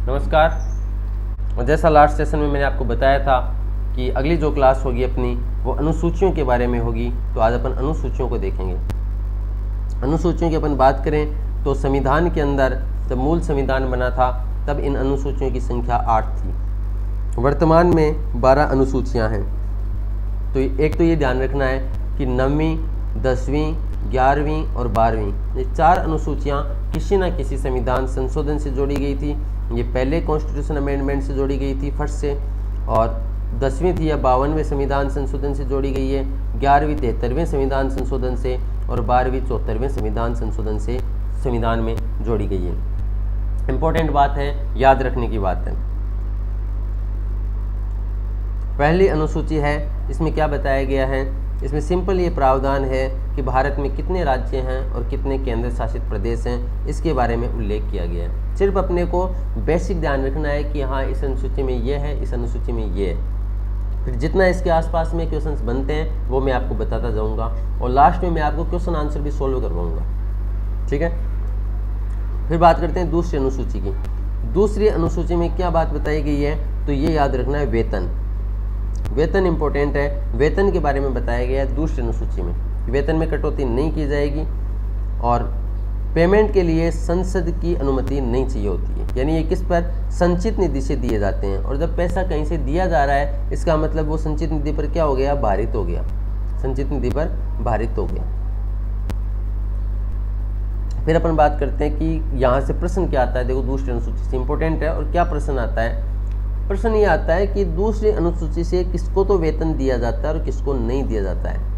नमस्कार। और जैसा लास्ट सेशन में मैंने आपको बताया था कि अगली जो क्लास होगी अपनी वो अनुसूचियों के बारे में होगी, तो आज अपन अनुसूचियों को देखेंगे। अनुसूचियों की अपन बात करें तो संविधान के अंदर जब मूल संविधान बना था तब इन अनुसूचियों की संख्या 8 थी। वर्तमान में 12 अनुसूचियां हैं। तो एक तो ये ध्यान रखना है कि 9वीं, 10वीं, 11वीं और 12वीं ये 4 अनुसूचियां किसी न किसी संविधान संशोधन से जोड़ी गई थी। ये पहले कॉन्स्टिट्यूशन अमेंडमेंट से जोड़ी गई थी फर्स्ट से, और 10वीं थी या 52वें संविधान संशोधन से जोड़ी गई है, 11वीं 73वें संविधान संशोधन से और 12वीं 74वें संविधान संशोधन से संविधान में जोड़ी गई है। इम्पोर्टेंट बात है, याद रखने की बात है। पहली अनुसूची है, इसमें क्या बताया गया है? इसमें सिंपल ये प्रावधान है कि भारत में कितने राज्य हैं और कितने केंद्र शासित प्रदेश हैं, इसके बारे में उल्लेख किया गया है। सिर्फ अपने को बेसिक ध्यान रखना है कि हाँ इस अनुसूची में ये है, इस अनुसूची में ये है। फिर जितना इसके आसपास में क्वेश्चंस बनते हैं वो मैं आपको बताता जाऊँगा, और लास्ट में मैं आपको क्वेश्चन आंसर भी सोल्व करवाऊँगा। ठीक है, फिर बात करते हैं दूसरी अनुसूची की। दूसरी अनुसूची में क्या बात बताई गई है, तो ये याद रखना है, वेतन। वेतन इंपॉर्टेंट है। वेतन के बारे में बताया गया है दूसरी अनुसूची में, वेतन में कटौती नहीं की जाएगी और पेमेंट के लिए संसद की अनुमति नहीं चाहिए होती है। यानी ये किस पर? संचित निधि से दिए जाते हैं, और जब पैसा कहीं से दिया जा रहा है इसका मतलब वो संचित निधि पर क्या हो गया? भारित हो गया। संचित निधि पर भारित हो गया। फिर अपन बात करते हैं कि यहाँ से प्रश्न क्या आता है। देखो दूसरी अनुसूची से इंपॉर्टेंट है, और क्या प्रश्न आता है? प्रश्न ये आता है कि दूसरी अनुसूची से किसको तो वेतन दिया जाता है और किसको नहीं दिया जाता है।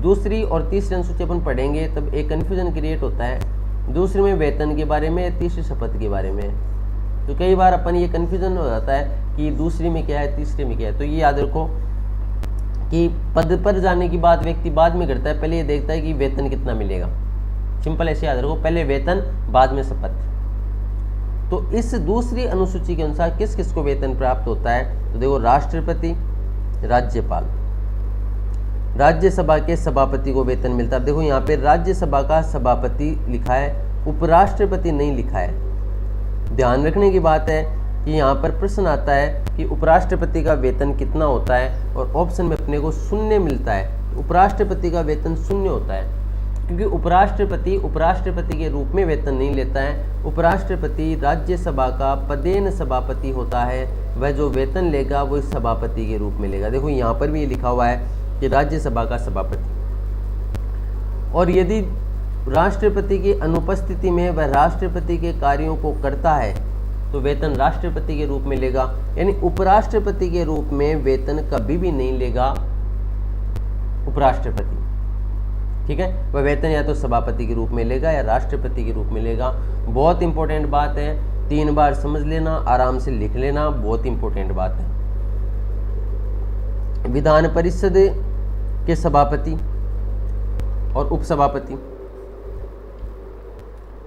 दूसरी और तीसरी अनुसूची अपन पढ़ेंगे तब एक कन्फ्यूजन क्रिएट होता है, दूसरी में वेतन के बारे में, तीसरी शपथ के बारे में। तो कई बार अपन ये कन्फ्यूजन हो जाता है कि दूसरी में क्या है, तीसरी में क्या है। तो ये याद रखो कि पद पर जाने की बात व्यक्ति बाद में करता है, पहले ये देखता है कि वेतन कितना मिलेगा। सिंपल ऐसे याद रखो, पहले वेतन बाद में शपथ। तो इस दूसरी अनुसूची के अनुसार किस किस को वेतन प्राप्त होता है? तो देखो, राष्ट्रपति, राज्यपाल, राज्यसभा के सभापति को वेतन मिलता है। देखो यहाँ पे राज्यसभा का सभापति लिखा है, उपराष्ट्रपति नहीं लिखा है। ध्यान रखने की बात है कि यहाँ पर प्रश्न आता है कि उपराष्ट्रपति का वेतन कितना होता है, और ऑप्शन में अपने को शून्य मिलता है। उपराष्ट्रपति का वेतन शून्य होता है, क्योंकि उपराष्ट्रपति के रूप में वेतन नहीं लेता है। उपराष्ट्रपति राज्यसभा का पदेन सभापति होता है, वह जो वेतन लेगा वो इस सभापति के रूप में लेगा। देखो यहाँ पर भी ये लिखा हुआ है कि राज्यसभा का सभापति, और यदि राष्ट्रपति की अनुपस्थिति में वह राष्ट्रपति के कार्यों को करता है तो वेतन राष्ट्रपति के रूप में लेगा। यानी उपराष्ट्रपति के रूप में वेतन कभी भी नहीं लेगा उपराष्ट्रपति। ठीक है, वह वेतन या तो सभापति के रूप में लेगा या राष्ट्रपति के रूप में लेगा। बहुत इंपॉर्टेंट बात है, 3 बार समझ लेना, आराम से लिख लेना, बहुत इंपॉर्टेंट बात है। विधान परिषद के सभापति और उपसभापति,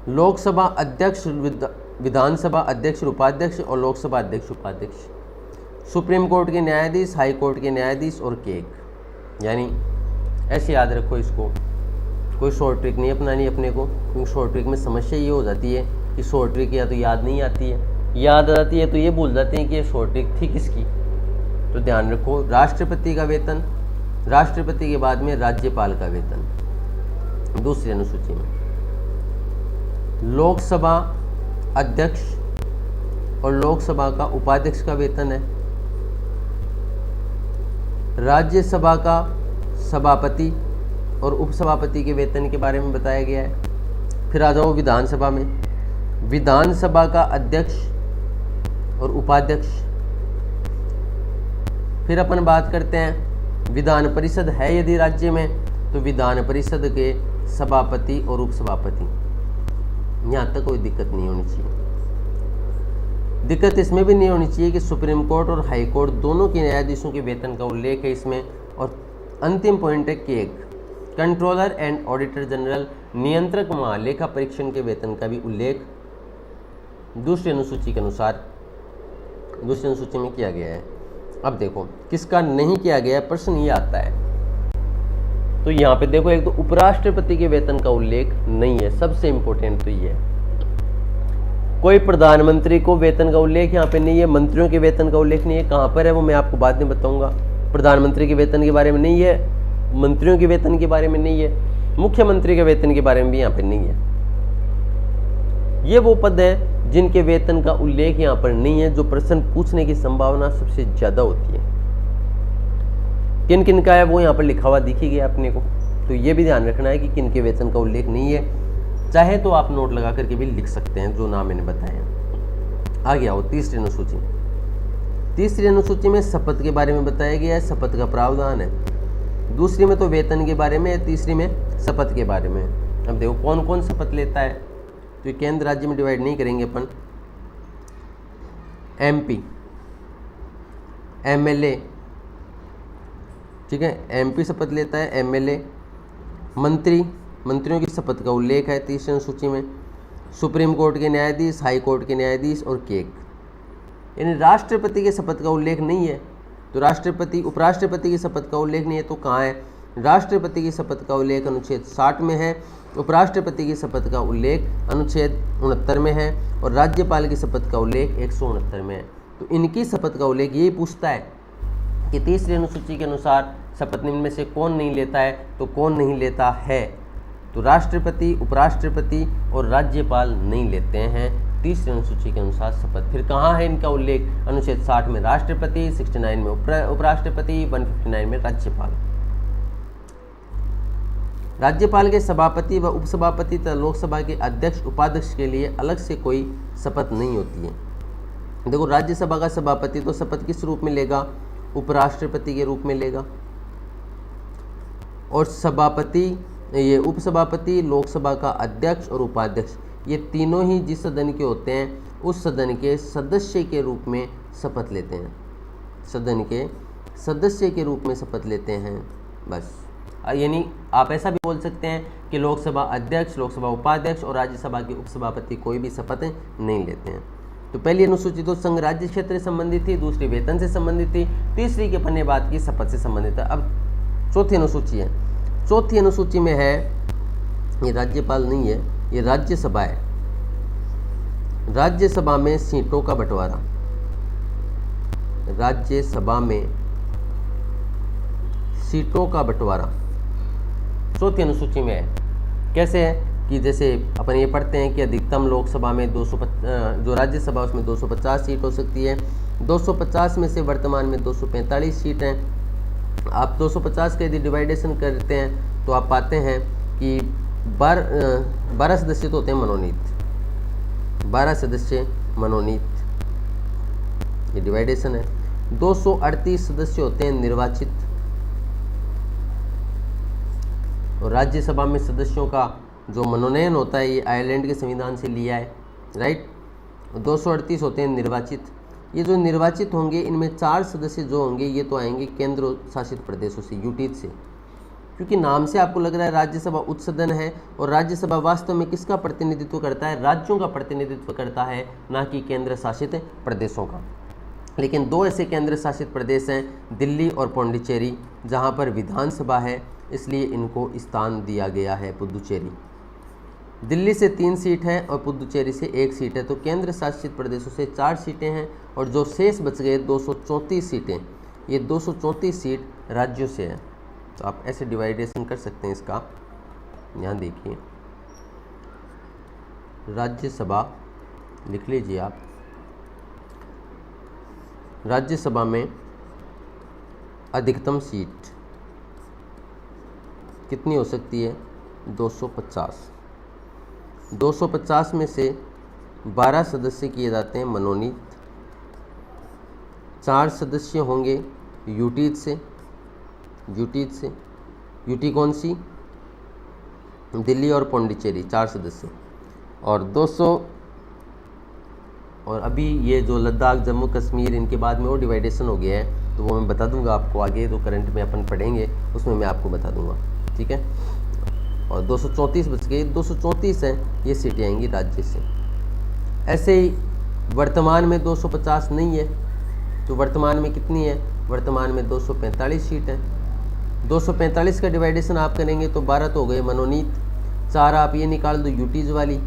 लोकसभा अध्यक्ष, विधानसभा अध्यक्ष, उपाध्यक्ष और लोकसभा अध्यक्ष, उपाध्यक्ष, सुप्रीम कोर्ट के न्यायाधीश, हाई कोर्ट के न्यायाधीश और केक। यानी ऐसे याद रखो इसको, कोई शॉर्ट ट्रिक नहीं अपनानी अपने को, क्योंकि शॉर्ट ट्रिक में समस्या ये हो जाती है कि शॉर्ट ट्रिक या तो याद नहीं आती है, याद आती है तो ये भूल जाते हैं कि ये शॉर्ट ट्रिक थी किसकी। तो ध्यान रखो, राष्ट्रपति का वेतन, राष्ट्रपति के बाद में राज्यपाल का वेतन। दूसरी अनुसूची में लोकसभा अध्यक्ष और लोकसभा का उपाध्यक्ष का वेतन है। राज्यसभा का सभापति और उपसभापति के वेतन के बारे में बताया गया है। फिर आ जाओ विधानसभा में, विधानसभा का अध्यक्ष और उपाध्यक्ष। फिर अपन बात करते हैं विधान परिषद है यदि राज्य में, तो विधान परिषद के सभापति और उपसभापति। यहाँ तक कोई दिक्कत नहीं होनी चाहिए। दिक्कत इसमें भी नहीं होनी चाहिए कि सुप्रीम कोर्ट और हाई कोर्ट दोनों के न्यायाधीशों के वेतन का उल्लेख है इसमें। और अंतिम पॉइंट है कि एक कंट्रोलर एंड ऑडिटर जनरल, नियंत्रक महालेखा परीक्षण के वेतन का भी उल्लेख दूसरी अनुसूची के अनुसार दूसरी अनुसूची में किया गया है। अब देखो किसका नहीं किया गया है, प्रश्न ये आता है। तो यहाँ पे देखो, एक तो उपराष्ट्रपति के वेतन का उल्लेख नहीं है, सबसे इंपॉर्टेंट तो ये है। कोई प्रधानमंत्री को वेतन का उल्लेख यहाँ पे नहीं है, मंत्रियों के वेतन का उल्लेख नहीं है। कहाँ पर है वो मैं आपको बाद में बताऊंगा। प्रधानमंत्री के वेतन के बारे में नहीं है, मंत्रियों के वेतन के बारे में नहीं है, मुख्यमंत्री के वेतन के बारे में भी यहाँ पे नहीं है। ये वो पद है जिनके वेतन का उल्लेख यहाँ पर नहीं है, जो प्रश्न पूछने की संभावना सबसे ज्यादा होती है। किन किन का है वो यहाँ पर लिखा हुआ दिखी गया अपने को, तो ये भी ध्यान रखना है कि किन के वेतन का उल्लेख नहीं है। चाहे तो आप नोट लगा करके भी लिख सकते हैं जो नाम मैंने बताया। आगे आओ तीसरी अनुसूची। तीसरी अनुसूची में शपथ के बारे में बताया गया है, शपथ का प्रावधान है। दूसरी में तो वेतन के बारे में, तीसरी में शपथ के बारे में। अब देखो कौन कौन शपथ लेता है, तो ये केंद्र राज्य में डिवाइड नहीं करेंगे अपन। MP, MLA, ठीक है, MP शपथ लेता है, MLA, मंत्री, मंत्रियों की शपथ का उल्लेख है तीसरी अनुसूची में। सुप्रीम कोर्ट के न्यायाधीश, हाई कोर्ट के न्यायाधीश और केक। यानी राष्ट्रपति के शपथ का उल्लेख नहीं है, तो राष्ट्रपति उपराष्ट्रपति की शपथ का उल्लेख नहीं है, तो कहाँ है? राष्ट्रपति की शपथ का उल्लेख अनुच्छेद 60 में है, उपराष्ट्रपति की शपथ का उल्लेख अनुच्छेद 69 में है और राज्यपाल की शपथ का उल्लेख 169 में है। तो इनकी शपथ का उल्लेख यही पूछता है कि तीसरी अनुसूची के अनुसार शपथ निम्न में से कौन नहीं लेता है, तो कौन नहीं लेता है? तो राष्ट्रपति, उपराष्ट्रपति और राज्यपाल नहीं लेते हैं तीसरी अनुसूची के अनुसार शपथ। फिर कहाँ है इनका उल्लेख? अनुच्छेद 60 में राष्ट्रपति, 69 में उपराष्ट्रपति, 159 में राज्यपाल। राज्यपाल के सभापति व उपसभापति तथा लोकसभा के अध्यक्ष उपाध्यक्ष के लिए अलग से कोई शपथ नहीं होती है। देखो राज्यसभा का सभापति तो शपथ किस रूप में लेगा? उपराष्ट्रपति के रूप में लेगा, और सभापति, ये उपसभापति, लोकसभा का अध्यक्ष और उपाध्यक्ष, ये तीनों ही जिस सदन के होते हैं उस सदन के सदस्य के रूप में शपथ लेते हैं। सदन के सदस्य के रूप में शपथ लेते हैं बस। यानी आप ऐसा भी बोल सकते हैं कि लोकसभा अध्यक्ष, लोकसभा उपाध्यक्ष और राज्यसभा के उपसभापति कोई भी शपथ नहीं लेते हैं। तो पहली अनुसूची तो संघ राज्य क्षेत्र से संबंधित थी, दूसरी वेतन से संबंधित थी, तीसरी के पन्ने बात की शपथ से संबंधित है। अब चौथी अनुसूची है। चौथी अनुसूची में है, ये राज्यपाल नहीं है, ये राज्यसभा है। राज्यसभा में सीटों का बंटवारा, राज्यसभा में सीटों का बंटवारा चौथी अनुसूची में है। कैसे है कि जैसे अपन ये पढ़ते हैं कि अधिकतम लोकसभा में 250, जो राज्यसभा उसमें 250 सीट हो सकती है। 250 में से वर्तमान में 245 सीट हैं। आप 250 का यदि डिवाइडेशन करते हैं तो आप पाते हैं कि 12 सदस्य तो होते हैं मनोनीत, 12 सदस्य मनोनीत, ये डिवाइडेशन है। 238 सदस्य होते हैं निर्वाचित, और राज्यसभा में सदस्यों का जो मनोनयन होता है ये आयरलैंड के संविधान से लिया है, राइट। 238 होते हैं निर्वाचित। ये जो निर्वाचित होंगे इनमें 4 सदस्य जो होंगे ये तो आएंगे केंद्र शासित प्रदेशों से, यूटीज से, क्योंकि नाम से आपको लग रहा है राज्यसभा उच्च सदन है, और राज्यसभा वास्तव में किसका प्रतिनिधित्व करता है? राज्यों का प्रतिनिधित्व करता है, ना कि केंद्र शासित प्रदेशों का। लेकिन 2 ऐसे केंद्र शासित प्रदेश हैं, दिल्ली और पौंडीचेरी, जहाँ पर विधानसभा है, इसलिए इनको स्थान दिया गया है पुदुचेरी। दिल्ली से 3 सीट है और पुदुचेरी से 1 सीट है, तो केंद्र शासित प्रदेशों से 4 सीटें हैं, और जो शेष बच गए 234 सीटें, ये 234 सीट राज्यों से है। तो आप ऐसे डिवाइडेशन कर सकते हैं इसका। यहाँ देखिए, राज्यसभा लिख लीजिए आप। राज्यसभा में अधिकतम सीट कितनी हो सकती है? 250। 250 में से 12 सदस्य किए जाते हैं मनोनीत, 4 सदस्य होंगे यूटीज से। यूटी कौन सी? दिल्ली और पौंडीचेरी, 4 सदस्य, और 200, और अभी ये जो लद्दाख, जम्मू कश्मीर, इनके बाद में वो डिवाइडेशन हो गया है, तो वो मैं बता दूंगा आपको आगे, तो करंट में अपन पढ़ेंगे उसमें मैं आपको बता दूंगा, ठीक है। और 234 बच गए, 234 हैं ये सीटें आएंगी राज्य से। ऐसे ही वर्तमान में 250 नहीं है, तो वर्तमान में कितनी है? वर्तमान में 245 सीट है। 245 का डिवाइडेशन आप करेंगे तो 12 तो हो गए मनोनीत, 4 आप ये निकाल दो यूटीज वाली,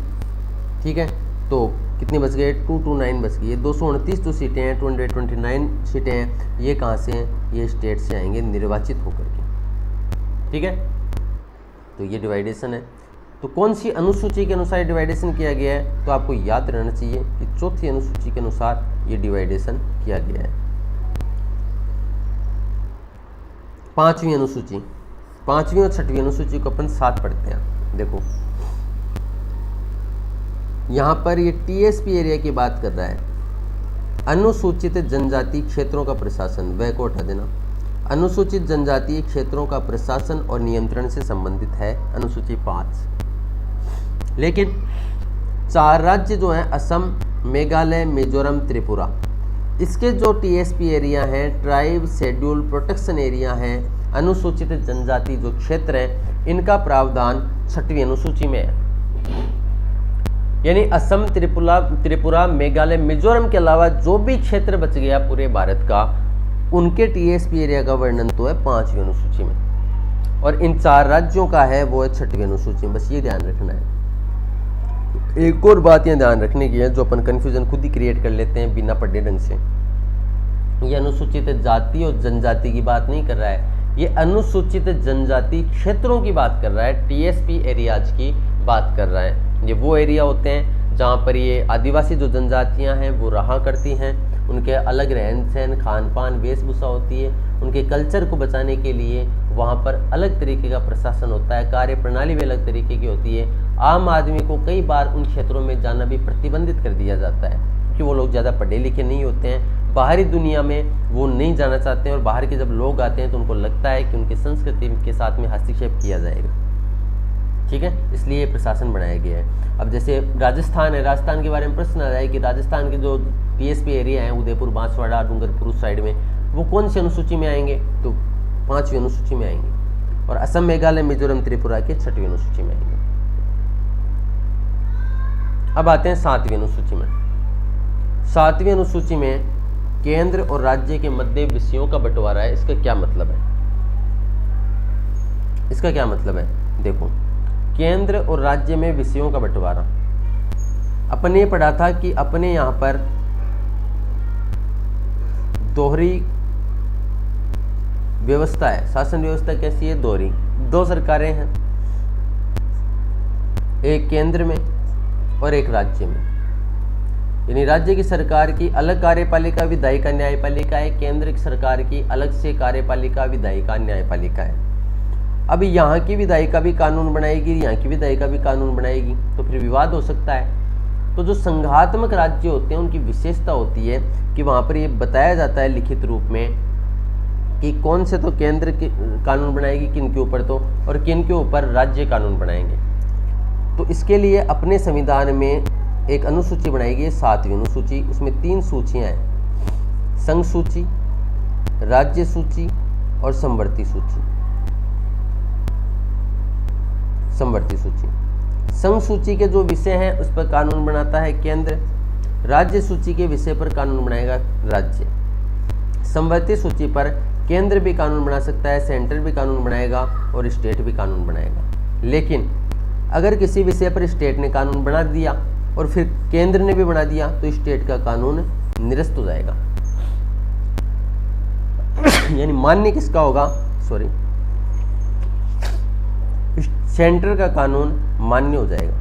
ठीक है। तो कितनी बच गए 229 बच गई। ये 229 जो सीटें हैं 229 सीटें हैं, ये कहाँ से हैं? ये स्टेट से आएंगे निर्वाचित होकर के। ठीक है, तो ये डिवाइडेशन है। तो कौन सी अनुसूची के अनुसार डिवाइडेशन किया गया है? तो आपको याद रहना चाहिए कि चौथी अनुसूची के अनुसार ये डिवाइडेशन किया गया है। पांचवी अनुसूची, पांचवी और छठवीं अनुसूची को अपन साथ पढ़ते हैं। देखो यहाँ पर ये टीएसपी एरिया की बात कर रहा है। अनुसूचित जनजाति क्षेत्रों का प्रशासन, वह को हटा देना। अनुसूचित जनजातीय क्षेत्रों का प्रशासन और नियंत्रण से संबंधित है अनुसूची 5। लेकिन 4 राज्य जो हैं असम, मेघालय, मिजोरम, त्रिपुरा, इसके जो टीएसपी एरिया हैं, ट्राइब शेड्यूल प्रोटेक्शन एरिया हैं, अनुसूचित जनजाति जो क्षेत्र हैं, इनका प्रावधान 6वीं अनुसूची में है। यानी असम, त्रिपुरा, मेघालय, मिजोरम के अलावा जो भी क्षेत्र बच गया पूरे भारत का, उनके टीएसपी एरिया का वर्णन तो है 5वीं अनुसूची में, और इन 4 राज्यों का है वो है 6वीं अनुसूची में। बस ये ध्यान रखना है। एक और बात यहाँ ध्यान रखने की है, जो अपन कन्फ्यूजन खुद ही क्रिएट कर लेते हैं बिना पढ़े ढंग से। ये अनुसूचित जाति और जनजाति की बात नहीं कर रहा है, ये अनुसूचित जनजाति क्षेत्रों की बात कर रहा है, टीएसपी एरियाज की बात कर रहा है। ये वो एरिया होते हैं जहाँ पर ये आदिवासी जो जनजातियाँ हैं वो रहा करती हैं, उनके अलग रहन सहन, खान पान, वेशभूषा होती है, उनके कल्चर को बचाने के लिए वहाँ पर अलग तरीके का प्रशासन होता है, कार्य प्रणाली भी अलग तरीके की होती है। आम आदमी को कई बार उन क्षेत्रों में जाना भी प्रतिबंधित कर दिया जाता है, क्योंकि वो लोग ज़्यादा पढ़े लिखे नहीं होते हैं, बाहरी दुनिया में वो नहीं जाना चाहते हैं, और बाहर के जब लोग आते हैं तो उनको लगता है कि उनकी संस्कृति के साथ में हस्तक्षेप किया जाएगा। ठीक है, इसलिए ये प्रशासन बनाया गया है। अब जैसे राजस्थान है, राजस्थान के बारे में प्रश्न आ रहा है कि राजस्थान के जो टीएसपी एरिया हैं, उदयपुर, बांसवाड़ा, डूंगरपुर उस साइड में, वो कौन सी अनुसूची में आएंगे? तो 5वीं अनुसूची में आएंगे, और असम, मेघालय, मिजोरम, त्रिपुरा के 6वीं अनुसूची में आएंगे। अब आते हैं 7वीं अनुसूची में। 7वीं अनुसूची में केंद्र और राज्य के मध्य विषयों का बंटवारा है। इसका क्या मतलब है? इसका क्या मतलब है? देखो, केंद्र और राज्य में विषयों का बंटवारा अपन ने पढ़ा था कि अपने यहाँ पर दोहरी व्यवस्था है। शासन व्यवस्था कैसी है? दोहरी। 2 सरकारें हैं, एक केंद्र में और एक राज्य में। यानी राज्य की सरकार की अलग कार्यपालिका, विधायिका, न्यायपालिका है, केंद्र की सरकार की अलग से कार्यपालिका, विधायिका, न्यायपालिका है। अब यहाँ की विधायिका भी कानून बनाएगी, यहाँ की विधायिका भी कानून बनाएगी, तो फिर विवाद हो सकता है। तो जो संघात्मक राज्य होते हैं उनकी विशेषता होती है कि वहाँ पर ये बताया जाता है लिखित रूप में कि कौन से तो केंद्र के कानून बनाएगी किन के ऊपर, तो और किन के ऊपर राज्य कानून बनाएंगे। तो इसके लिए अपने संविधान में एक अनुसूची बनाएगी, 7वीं अनुसूची। उसमें 3 सूचियाँ हैं, संघ सूची, राज्य सूची और समवर्ती सूची। समवर्ती सूची, संघ सूची के जो विषय हैं उस पर कानून बनाता है केंद्र, राज्य सूची के विषय पर कानून बनाएगा राज्य, समवर्ती सूची पर केंद्र भी कानून बना सकता है, सेंटर भी कानून बनाएगा और स्टेट भी कानून बनाएगा। लेकिन अगर किसी विषय पर स्टेट ने कानून बना दिया और फिर केंद्र ने भी बना दिया तो स्टेट का कानून निरस्त हो जाएगा। यानी मान्य किसका होगा? सॉरी, सेंटर का कानून मान्य हो जाएगा।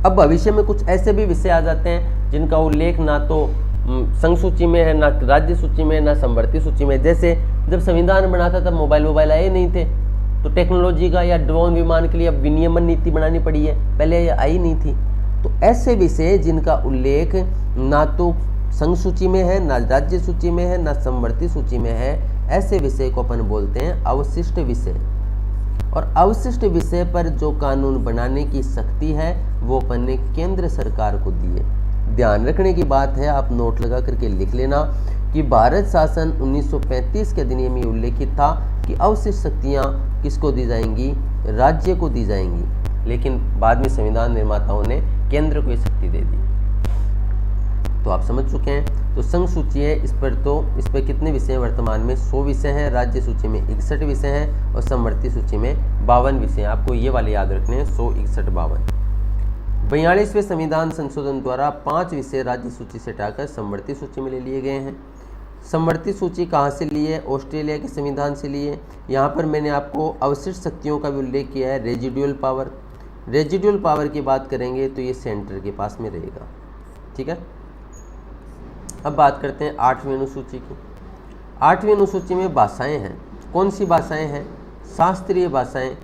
अब भविष्य में कुछ ऐसे भी विषय आ जाते हैं जिनका उल्लेख ना तो संघ सूची में है, ना राज्य सूची में, ना समवर्ती सूची में। जैसे जब संविधान बना था तब मोबाइल आए नहीं थे, तो टेक्नोलॉजी का या ड्रोन विमान के लिए अब विनियमन नीति बनानी पड़ी है, पहले ये आई नहीं थी। तो ऐसे विषय जिनका उल्लेख ना तो संघ सूची में है, ना राज्य सूची में है, ना समवर्ती सूची में है, ऐसे विषय को अपन बोलते हैं अवशिष्ट विषय। और अवशिष्ट विषय पर जो कानून बनाने की शक्ति है वो अपन ने केंद्र सरकार को दी है। ध्यान रखने की बात है, आप नोट लगा करके लिख लेना कि भारत शासन 1935 के अधिनियम में उल्लेखित था कि अवशिष्ट शक्तियाँ किसको दी जाएंगी? राज्य को दी जाएंगी। लेकिन बाद में संविधान निर्माताओं ने केंद्र को ये शक्ति दे दी। तो आप समझ चुके हैं। तो संघ सूची है, इस पर कितने विषय हैं? वर्तमान में 100 विषय हैं, राज्य सूची में 61 विषय हैं और समवर्ती सूची में 52 विषय हैं। आपको ये वाले याद रखने हैं, 100, 61, 52। 42वें संविधान संशोधन द्वारा 5 विषय राज्य सूची से हटाकर समवर्ती सूची में ले लिए गए हैं। समवर्ती सूची कहाँ से ली है? ऑस्ट्रेलिया के संविधान से ली है। यहाँ पर मैंने आपको अवशिष्ट शक्तियों का भी उल्लेख किया है, रेजिडुअल पावर। रेजिडुअल पावर की बात करेंगे तो ये सेंटर के पास में रहेगा, ठीक है। अब बात करते हैं 8वीं अनुसूची की। 8वीं अनुसूची में भाषाएं हैं। कौन सी भाषाएं हैं? शास्त्रीय भाषाएं।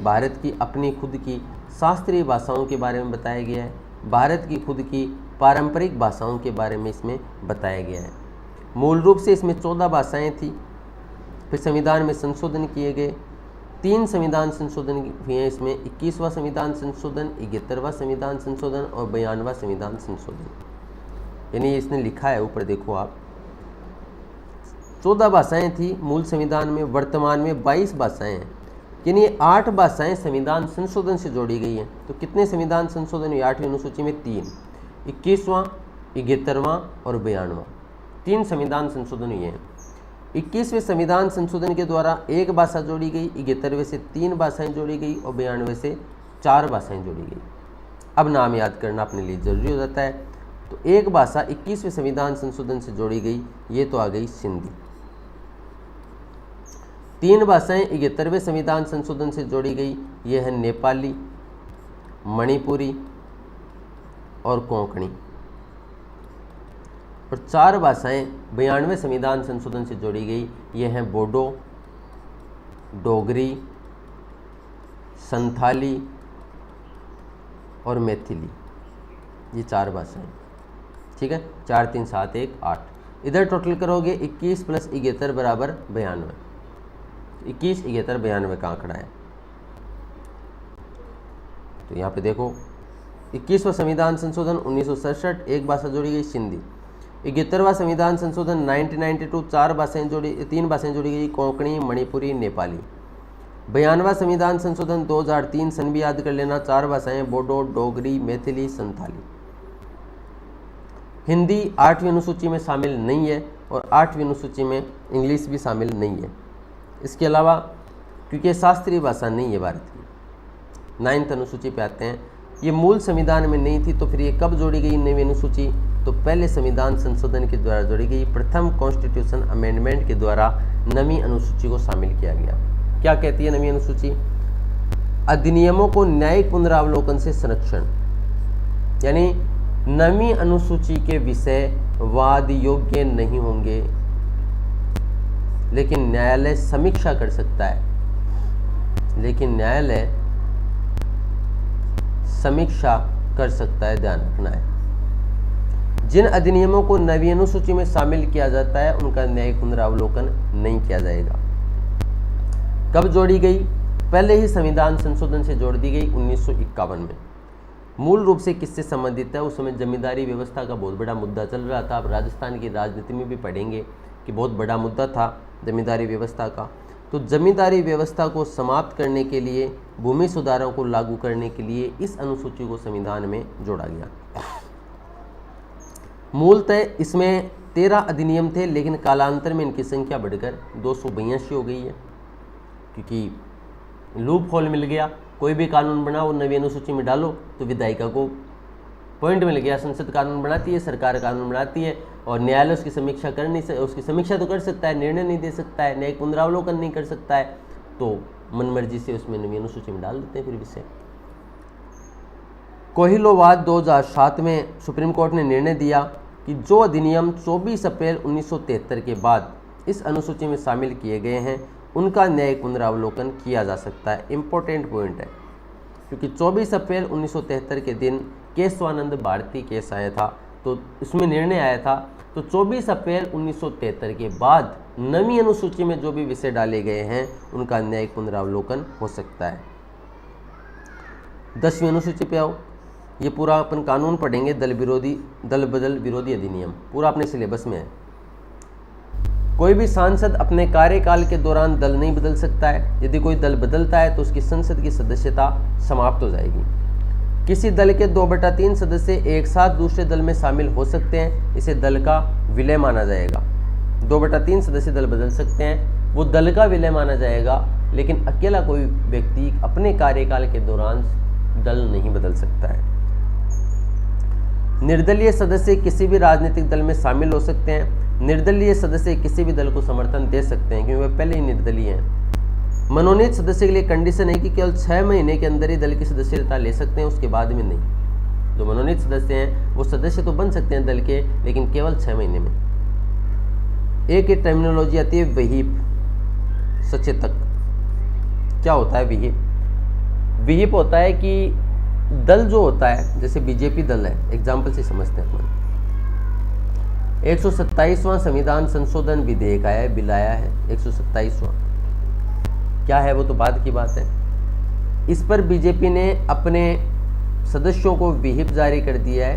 भारत की अपनी खुद की शास्त्रीय भाषाओं के बारे में बताया गया है। भारत की खुद की पारंपरिक भाषाओं के बारे में इसमें बताया गया है। मूल रूप से इसमें 14 भाषाएं थी, फिर संविधान में संशोधन किए गए। 3 संविधान संशोधन हुए हैं इसमें, 21वां संविधान संशोधन, 71वां संविधान संशोधन और 92वां संविधान संशोधन। यानी इसने लिखा है, ऊपर देखो आप, 14 भाषाएं थी मूल संविधान में, वर्तमान में 22 भाषाएं हैं। यानी 8 भाषाएं संविधान संशोधन से जोड़ी गई हैं। तो कितने संविधान संशोधन हुए 8वीं अनुसूची में? 3, 21वां, 71वां और 92वां। 3 संविधान संशोधन हुए हैं। 21वें संविधान संशोधन के द्वारा 1 भाषा जोड़ी गई, 71वें से 3 भाषाएं जोड़ी गई और 92वें से 4 भाषाएं जोड़ी गई। अब नाम याद करना अपने लिए जरूरी हो जाता है। तो 1 भाषा 21वें संविधान संशोधन से जोड़ी गई, ये तो आ गई सिंधी। 3 भाषाएं 71वें संविधान संशोधन से जोड़ी गई, ये है नेपाली, मणिपुरी और कोंकणी। और 4 भाषाएं 92वें संविधान संशोधन से जोड़ी गई, ये हैं बोडो, डोगरी, संथाली और मैथिली। ये 4 भाषाएं, ठीक है। 4, 3, 7, 1, 8। इधर टोटल करोगे 21 + 71 बराबर 92। 21, 71, 92 का आंकड़ा है। तो यहाँ पे देखो, 21वां संविधान संशोधन 1967, 1 भाषा जोड़ी गई सिंधी। 71वां संविधान संशोधन 1992, 3 भाषाएं जोड़ी गई, कोंकणी, मणिपुरी, नेपाली। 92वां संविधान संशोधन 2003, सन भी याद कर लेना, 4 भाषाएं बोडो, डोगरी, मैथिली, संथाली। हिंदी 8वीं अनुसूची में शामिल नहीं है और 8वीं अनुसूची में इंग्लिश भी शामिल नहीं है। इसके अलावा क्योंकि शास्त्रीय भाषा नहीं है भारत की। 9th अनुसूची पे आते हैं। ये मूल संविधान में नहीं थी, तो फिर ये कब जोड़ी गई 9वीं अनुसूची? तो पहले संविधान संशोधन के द्वारा जोड़ी गई। प्रथम कॉन्स्टिट्यूशन अमेंडमेंट के द्वारा 9वीं अनुसूची को शामिल किया गया। क्या कहती है 9वीं अनुसूची? अधिनियमों को न्यायिक पुनरावलोकन से संरक्षण, यानी 9वीं अनुसूची के विषय वाद योग्य नहीं होंगे, लेकिन न्यायालय समीक्षा कर सकता है। लेकिन न्यायालय समीक्षा कर सकता है, ध्यान रखना है। जिन अधिनियमों को 9वीं अनुसूची में शामिल किया जाता है उनका न्यायिक पुनरावलोकन नहीं किया जाएगा। कब जोड़ी गई? पहले ही संविधान संशोधन से जोड़ दी गई 1951 में। मूल रूप से किससे संबंधित है? उस समय जमींदारी व्यवस्था का बहुत बड़ा मुद्दा चल रहा था। आप राजस्थान की राजनीति में भी पढ़ेंगे कि बहुत बड़ा मुद्दा था जमींदारी व्यवस्था का। तो जमींदारी व्यवस्था को समाप्त करने के लिए, भूमि सुधारों को लागू करने के लिए इस अनुसूची को संविधान में जोड़ा गया। मूलतः इसमें 13 अधिनियम थे, लेकिन कालांतर में इनकी संख्या बढ़कर 282 हो गई है, क्योंकि लूप होल मिल गया। कोई भी कानून बनाओ 9वीं अनुसूची में डालो तो विधायिका को पॉइंट मिल गया। संसद कानून बनाती है, सरकार कानून बनाती है और न्यायालय उसकी समीक्षा कर नहीं सकता। उसकी समीक्षा तो कर सकता है, निर्णय नहीं दे सकता है, न्यायिक पुनरावलोकन नहीं कर सकता है, तो मनमर्जी से उसमें 9वीं अनुसूची में डाल देते हैं फिर विषय। कोहिलोवाद 2007 में सुप्रीम कोर्ट ने निर्णय दिया कि जो अधिनियम 24 अप्रैल 1973 के बाद इस अनुसूची में शामिल किए गए हैं उनका न्यायिक पुनरावलोकन किया जा सकता है। इम्पोर्टेंट पॉइंट है, क्योंकि 24 अप्रैल 1973 के दिन केशवानंद भारती केस आया था, तो इसमें निर्णय आया था। तो 24 अप्रैल 1973 के बाद 9वीं अनुसूची में जो भी विषय डाले गए हैं उनका न्यायिक पुनरावलोकन हो सकता है। 10वीं अनुसूची पे आओ। ये पूरा अपन कानून पढ़ेंगे, दल बदल विरोधी अधिनियम पूरा अपने सिलेबस में है। कोई भी सांसद अपने कार्यकाल के दौरान दल नहीं बदल सकता है। यदि कोई दल बदलता है तो उसकी संसद की सदस्यता समाप्त हो जाएगी। किसी दल के 2/3 सदस्य एक साथ दूसरे दल में शामिल हो सकते हैं, इसे दल का विलय माना जाएगा। 2/3 सदस्य दल बदल सकते हैं, वो दल का विलय माना जाएगा, लेकिन अकेला कोई व्यक्ति अपने कार्यकाल के दौरान दल नहीं बदल सकता है। निर्दलीय सदस्य किसी भी राजनीतिक दल में शामिल हो सकते हैं। निर्दलीय सदस्य किसी भी दल को समर्थन दे सकते हैं क्योंकि वे पहले ही निर्दलीय हैं। मनोनीत सदस्य के लिए कंडीशन है कि केवल 6 महीने के अंदर ही दल की सदस्यता ले सकते हैं, उसके बाद में नहीं। जो मनोनीत सदस्य हैं वो सदस्य तो बन सकते हैं दल के, लेकिन केवल 6 महीने में। एक ही टर्मिनोलॉजी आती है व्हीप, सचेतक। क्या होता है व्हीप? व्हीप होता है कि दल जो होता है, जैसे बीजेपी दल है, एग्जाम्पल से समझते हैं अपन। 127वां संविधान संशोधन विधेयक आया है, बिल आया है 127वां। क्या है वो तो बाद की बात है। इस पर बीजेपी ने अपने सदस्यों को व्हीप जारी कर दिया है।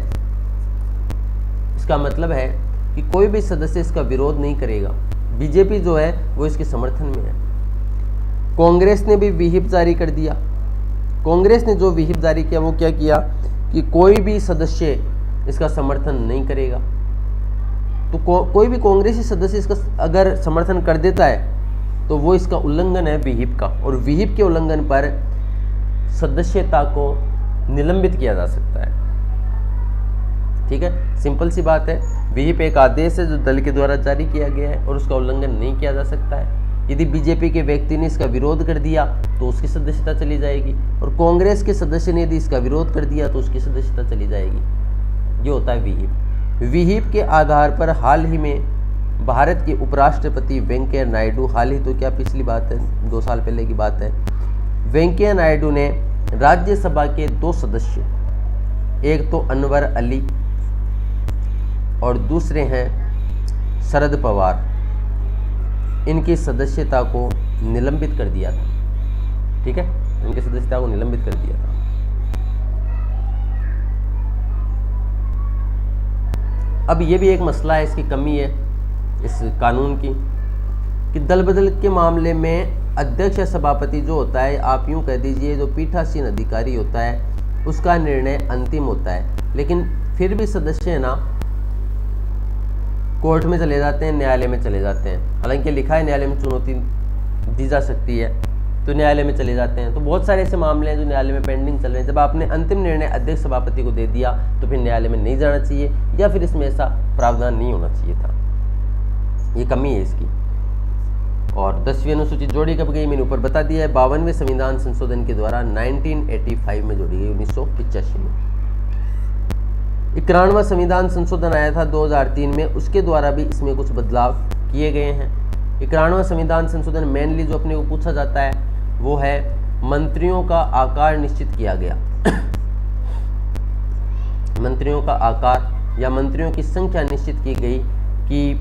इसका मतलब है कि कोई भी सदस्य इसका विरोध नहीं करेगा। बीजेपी जो है वो इसके समर्थन में है। कांग्रेस ने भी व्हीप जारी कर दिया। कांग्रेस ने जो व्हीप जारी किया वो क्या किया कि कोई भी सदस्य इसका समर्थन नहीं करेगा। तो कोई भी कांग्रेसी सदस्य इसका अगर समर्थन कर देता है तो वो इसका उल्लंघन है व्हीप का, और व्हीप के उल्लंघन पर सदस्यता को निलंबित किया जा सकता है। ठीक है, सिंपल सी बात है। व्हीप एक आदेश है जो दल के द्वारा जारी किया गया है और उसका उल्लंघन नहीं किया जा सकता है। यदि बीजेपी के व्यक्ति ने इसका विरोध कर दिया तो उसकी सदस्यता चली जाएगी, और कांग्रेस के सदस्य ने यदि इसका विरोध कर दिया तो उसकी सदस्यता चली जाएगी। ये होता है व्हीप। व्हीप के आधार पर हाल ही में भारत के उपराष्ट्रपति वेंकैया नायडू, हाल ही तो क्या पिछली बात है, 2 साल पहले की बात है, वेंकैया नायडू ने राज्यसभा के 2 सदस्य, एक तो अनवर अली और दूसरे हैं शरद पवार, इनकी सदस्यता को निलंबित कर दिया था। ठीक है, इनकी सदस्यता को निलंबित कर दिया था। अब ये भी एक मसला है, इसकी कमी है इस कानून की, कि दल बदल के मामले में अध्यक्ष या सभापति जो होता है, आप यूं कह दीजिए जो पीठासीन अधिकारी होता है, उसका निर्णय अंतिम होता है। लेकिन फिर भी सदस्य है ना कोर्ट में चले जाते हैं, न्यायालय में चले जाते हैं। हालांकि लिखा है न्यायालय में चुनौती दी जा सकती है, तो न्यायालय में चले जाते हैं। तो बहुत सारे ऐसे मामले हैं जो न्यायालय में पेंडिंग चल रहे हैं। जब आपने अंतिम निर्णय अध्यक्ष सभापति को दे दिया तो फिर न्यायालय में नहीं जाना चाहिए, या फिर इसमें ऐसा प्रावधान नहीं होना चाहिए था। ये कमी है इसकी। और 10वीं अनुसूची जोड़ी कब गई, मैंने ऊपर बता दिया है। 52वें संविधान संशोधन के द्वारा 1985 में जोड़ी गई, 1985 में। 91वां संविधान संशोधन आया था 2003 में, उसके द्वारा भी इसमें कुछ बदलाव किए गए हैं। 91वां संविधान संशोधन मेनली जो अपने को पूछा जाता है वो है मंत्रियों का आकार निश्चित किया गया। मंत्रियों का आकार या मंत्रियों की संख्या निश्चित की गई कि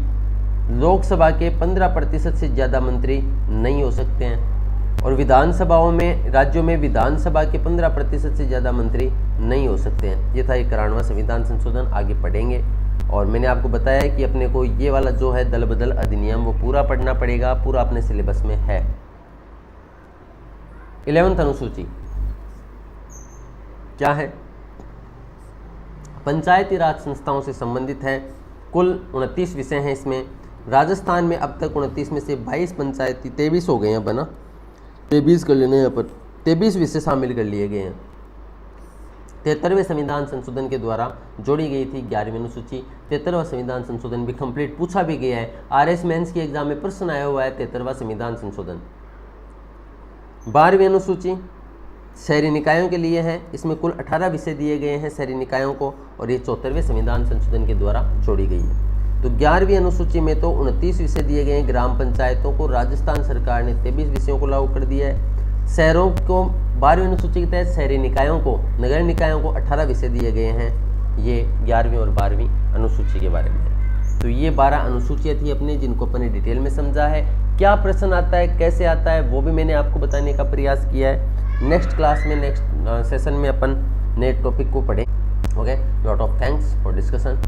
लोकसभा के 15% से ज़्यादा मंत्री नहीं हो सकते हैं, और विधानसभाओं में, राज्यों में विधानसभा के 15% से ज़्यादा मंत्री नहीं हो सकते हैं। ये था 91वां संविधान संशोधन। आगे पढ़ेंगे, और मैंने आपको बताया है कि अपने को ये वाला जो है दल बदल अधिनियम वो पूरा पढ़ना पड़ेगा, पूरा अपने सिलेबस में है। 11वीं अनुसूची क्या है? पंचायती राज संस्थाओं से संबंधित है। कुल 29 विषय हैं इसमें। राजस्थान में अब तक 29 में से 22 पंचायती, 23 हो गए हैं बना, 23 कर लेने यहाँ पर, 23 विषय शामिल कर लिए गए हैं। 73वें संविधान संशोधन के द्वारा जोड़ी गई थी 11वीं अनुसूची। 73वां संविधान संशोधन भी कंप्लीट पूछा भी गया है, RS मेंस के एग्जाम में प्रश्न आया हुआ है 73वां संविधान संशोधन। 12वीं अनुसूची शहरी निकायों के लिए है। इसमें कुल 18 विषय दिए गए हैं शहरी निकायों को, और ये 74वें संविधान संशोधन के द्वारा जोड़ी गई है। तो 11वीं अनुसूची में तो 29 विषय दिए गए हैं ग्राम पंचायतों को। राजस्थान सरकार ने 23 विषयों को लागू कर दिया है। शहरों को 12वीं अनुसूची के तहत शहरी निकायों को, नगर निकायों को 18 विषय दिए गए हैं। ये 11वीं और 12वीं अनुसूची के बारे में है। तो ये 12 अनुसूचियाँ थी अपने, जिनको अपने डिटेल में समझा है। क्या प्रश्न आता है, कैसे आता है, वो भी मैंने आपको बताने का प्रयास किया है। नेक्स्ट क्लास में, नेक्स्ट सेशन में अपन नए टॉपिक को पढ़ें। Okay, lot of thanks for discussion.